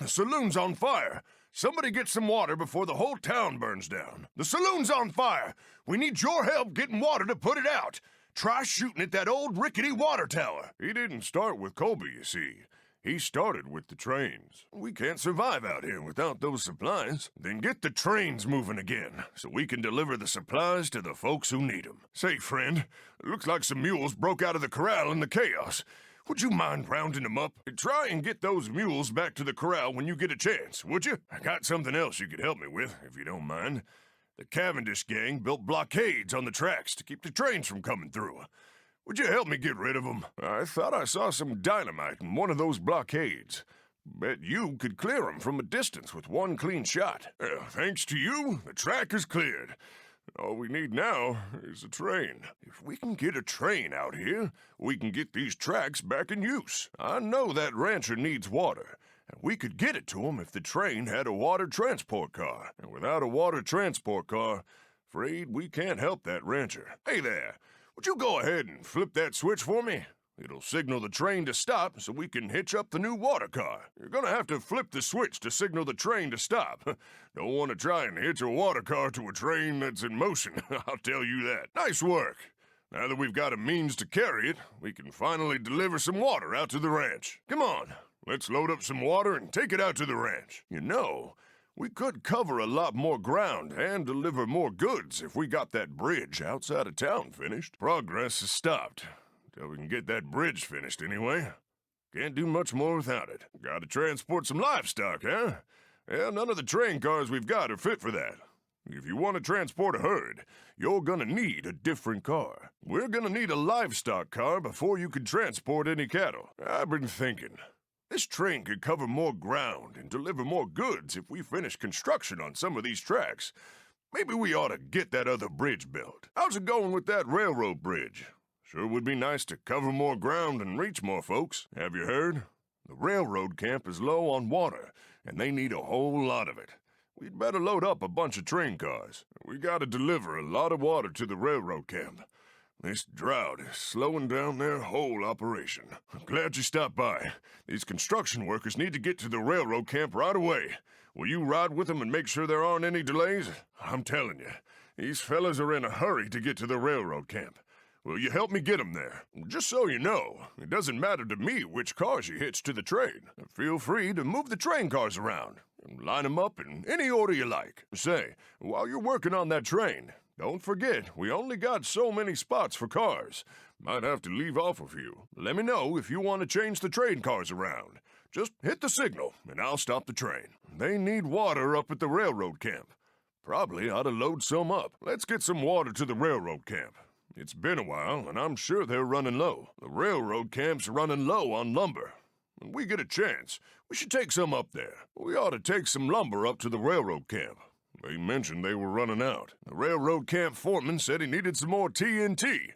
The saloon's on fire. Somebody get some water before the whole town burns down. The saloon's on fire. We need your help getting water to put it out. Try shooting at that old rickety water tower. He didn't start with Colby, you see. He started with the trains. We can't survive out here without those supplies. Then get the trains moving again, so we can deliver the supplies to the folks who need them. Say, friend, looks like some mules broke out of the corral in the chaos. Would you mind rounding them up? Try and get those mules back to the corral when you get a chance, would you? I got something else you could help me with, if you don't mind. The Cavendish gang built blockades on the tracks to keep the trains from coming through. Would you help me get rid of them? I thought I saw some dynamite in one of those blockades. Bet you could clear them from a distance with one clean shot. Thanks to you, the track is cleared. All we need now is a train. If we can get a train out here, we can get these tracks back in use. I know that rancher needs water, and we could get it to him if the train had a water transport car. And without a water transport car, afraid we can't help that rancher. Hey there, would you go ahead and flip that switch for me? It'll signal the train to stop so we can hitch up the new water car. You're gonna have to flip the switch to signal the train to stop. Don't want to try and hitch a water car to a train that's in motion, I'll tell you that. Nice work. Now that we've got a means to carry it, we can finally deliver some water out to the ranch. Come on, let's load up some water and take it out to the ranch. You know, we could cover a lot more ground and deliver more goods if we got that bridge outside of town finished. Progress has stopped. Till we can get that bridge finished, anyway. Can't do much more without it. Gotta transport some livestock, huh? Yeah, none of the train cars we've got are fit for that. If you want to transport a herd, you're gonna need a different car. We're gonna need a livestock car before you can transport any cattle. I've been thinking, this train could cover more ground and deliver more goods if we finish construction on some of these tracks. Maybe we ought to get that other bridge built. How's it going with that railroad bridge? Sure would be nice to cover more ground and reach more folks. Have you heard? The railroad camp is low on water, and they need a whole lot of it. We'd better load up a bunch of train cars. We gotta deliver a lot of water to the railroad camp. This drought is slowing down their whole operation. I'm glad you stopped by. These construction workers need to get to the railroad camp right away. Will you ride with them and make sure there aren't any delays? I'm telling you, these fellas are in a hurry to get to the railroad camp. Will you help me get them there? Just so you know, it doesn't matter to me which cars you hitch to the train. Feel free to move the train cars around and line them up in any order you like. Say, while you're working on that train, don't forget we only got so many spots for cars. Might have to leave off a few. Let me know if you want to change the train cars around. Just hit the signal, and I'll stop the train. They need water up at the railroad camp. Probably ought to load some up. Let's get some water to the railroad camp. It's been a while, and I'm sure they're running low. The railroad camp's running low on lumber. When we get a chance, we should take some up there. We ought to take some lumber up to the railroad camp. They mentioned they were running out. The railroad camp foreman said he needed some more TNT.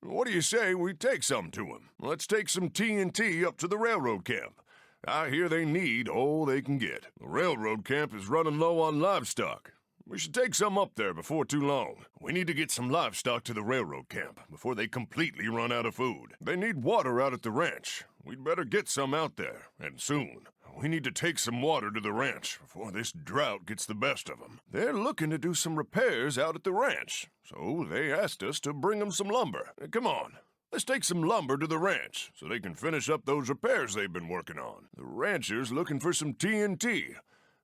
What do you say we take some to him? Let's take some TNT up to the railroad camp. I hear they need all they can get. The railroad camp is running low on livestock. We should take some up there before too long. We need to get some livestock to the railroad camp before they completely run out of food. They need water out at the ranch. We'd better get some out there, and soon. We need to take some water to the ranch before this drought gets the best of them. They're looking to do some repairs out at the ranch, so they asked us to bring them some lumber. Come on, let's take some lumber to the ranch so they can finish up those repairs they've been working on. The rancher's looking for some TNT.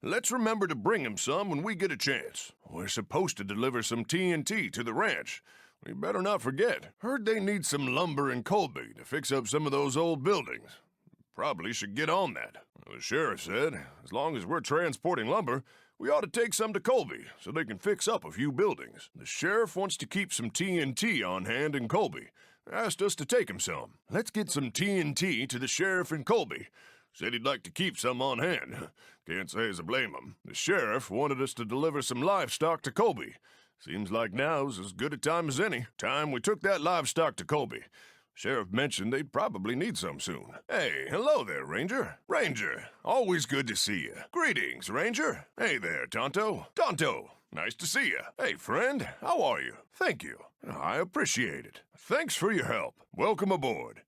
Let's remember to bring him some when we get a chance. We're supposed to deliver some TNT to the ranch. We better not forget. Heard they need some lumber in Colby to fix up some of those old buildings. Probably should get on that. The sheriff said, as long as we're transporting lumber, we ought to take some to Colby so they can fix up a few buildings. The sheriff wants to keep some TNT on hand in Colby. Asked us to take him some. Let's get some TNT to the sheriff in Colby. Said he'd like to keep some on hand. Can't say as I blame him. The sheriff wanted us to deliver some livestock to Colby. Seems like now's as good a time as any. Time we took that livestock to Colby. Sheriff mentioned they'd probably need some soon. Hey, hello there, Ranger. Ranger, always good to see you. Greetings, Ranger. Hey there, Tonto. Tonto, nice to see you. Hey, friend, how are you? Thank you. I appreciate it. Thanks for your help. Welcome aboard.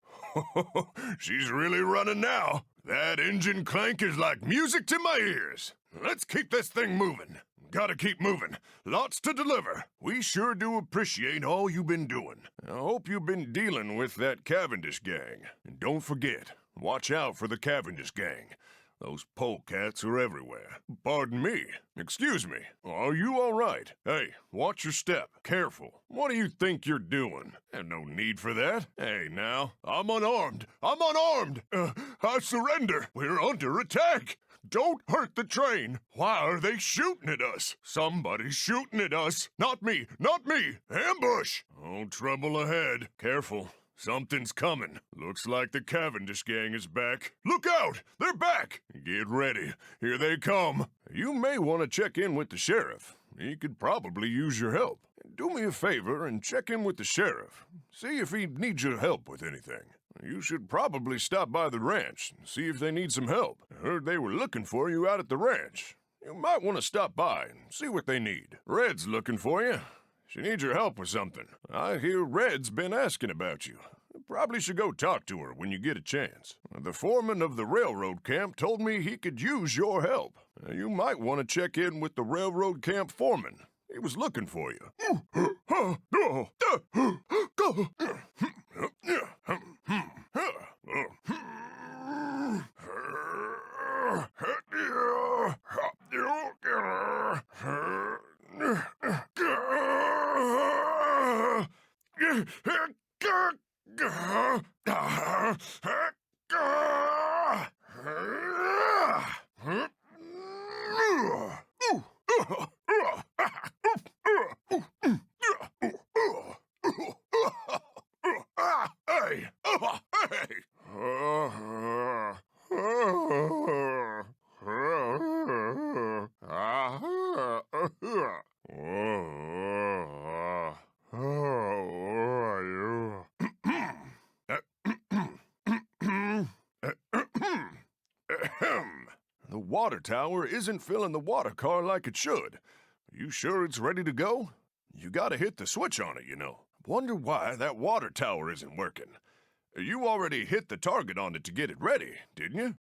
She's really running now. That engine clank is like music to my ears. Let's keep this thing moving. Gotta keep moving. Lots to deliver. We sure do appreciate all you've been doing. I hope you've been dealing with that Cavendish gang. And don't forget, watch out for the Cavendish gang. Those polecats are everywhere. Pardon me. Excuse me. Are you all right? Hey, watch your step. Careful. What do you think you're doing? There's no need for that. Hey, now, I'm unarmed. I'm unarmed. I surrender. We're under attack. Don't hurt the train. Why are they shooting at us? Somebody's shooting at us. Not me. Not me. Ambush. Oh, trouble ahead. Careful. Something's coming. Looks like the Cavendish gang is back. Look out! They're back! Get ready. Here they come. You may want to check in with the sheriff. He could probably use your help. Do me a favor and check in with the sheriff. See if he needs your help with anything. You should probably stop by the ranch and see if they need some help. I heard they were looking for you out at the ranch. You might want to stop by and see what they need. Red's looking for you. She needs your help with something. I hear Red's been asking about you. You probably should go talk to her when you get a chance. The foreman of the railroad camp told me he could use your help. You might want to check in with the railroad camp foreman. He was looking for you. The water tower isn't filling the water car like it should. You sure it's ready to go? You gotta hit the switch on it, you know. Wonder why that water tower isn't working. You already hit the target on it to get it ready, didn't you?